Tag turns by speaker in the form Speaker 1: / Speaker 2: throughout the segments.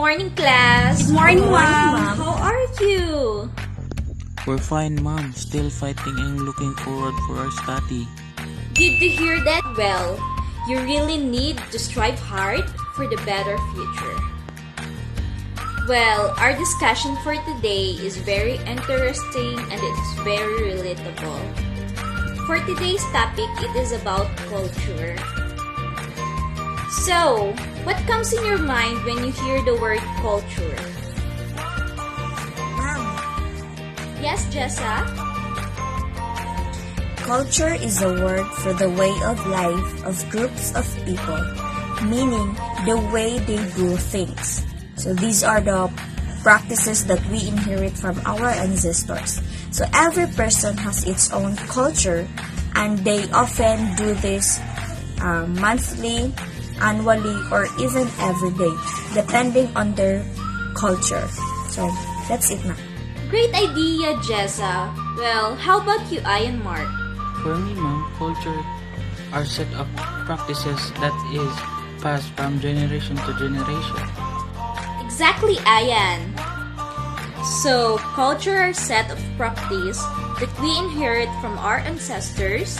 Speaker 1: morning, class.
Speaker 2: Good morning,
Speaker 1: Good
Speaker 2: ma'am.
Speaker 1: How are you?
Speaker 3: We're fine, ma'am. Still fighting and looking forward for our study.
Speaker 1: Good to hear that. Well, you really need to strive hard for the better future. Well, our discussion for today is very interesting and it is very relatable. For today's topic, it is about culture. So, what comes in your mind when you hear the word culture?
Speaker 2: Ma'am,
Speaker 1: Yes, Jessa?
Speaker 2: culture is a word for the way of life of groups of people, meaning the way they do things. So these are the practices that we inherit from our ancestors. So every person has its own culture and they often do this monthly, annually, or even every day, depending on their culture. So that's it, ma'am.
Speaker 1: Great idea, Jessa. Well, how about you, Ian Mark?
Speaker 3: For me, ma'am, culture are set of practices that is passed from generation to generation.
Speaker 1: Exactly, Ayan. So, culture are set of practice that we inherit from our ancestors.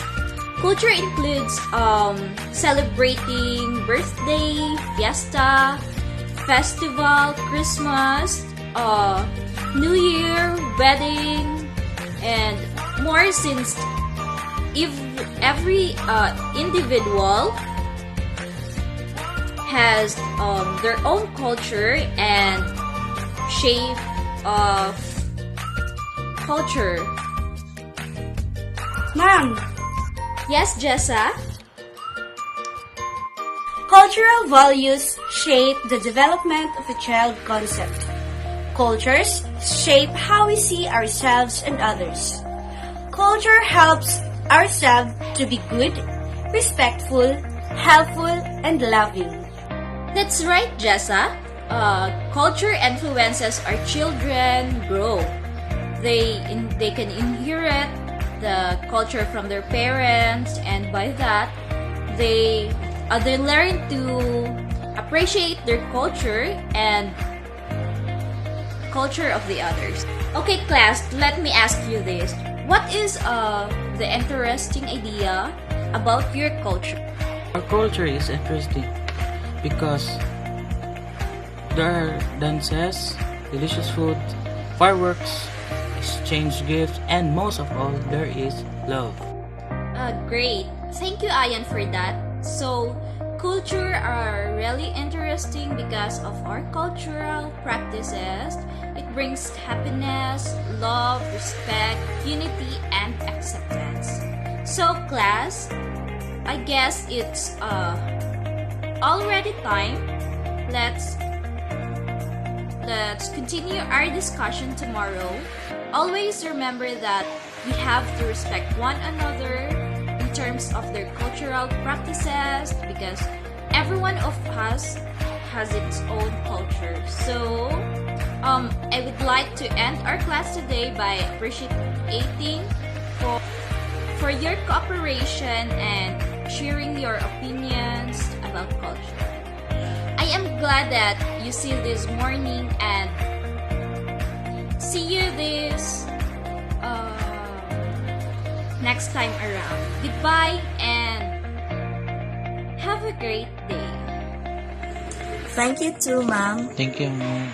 Speaker 1: Culture includes celebrating birthday, fiesta, festival, Christmas, New Year, wedding, and more since if every individual has their own culture and shape of culture.
Speaker 4: Ma'am,
Speaker 1: Yes, Jessa?
Speaker 4: cultural values shape the development of a child concept. Cultures shape how we see ourselves and others. Culture helps ourselves to be good, respectful, helpful, and loving.
Speaker 1: That's right, Jessa. Culture influences our children grow. They can inherit the culture from their parents, and by that, they learn to appreciate their culture and culture of the others. Okay, class, let me ask you this. What is the interesting idea about your culture?
Speaker 3: Our culture is interesting because there are dances, delicious food, fireworks, exchange gifts, and most of all, there is love.
Speaker 1: Great. Thank you, Ayan, for that. So, culture are really interesting because of our cultural practices. It brings happiness, love, respect, unity, and acceptance. So, class, I guess it's already time. Let's continue our discussion tomorrow. Always remember that we have to respect one another in terms of their cultural practices because every one of us has its own culture. So, I would like to end our class today by appreciating for your cooperation and sharing your opinions about culture. I am glad that you see this morning and see you this next time around. Goodbye and have a great day.
Speaker 2: Thank you too, ma'am.
Speaker 3: Thank you, ma'am.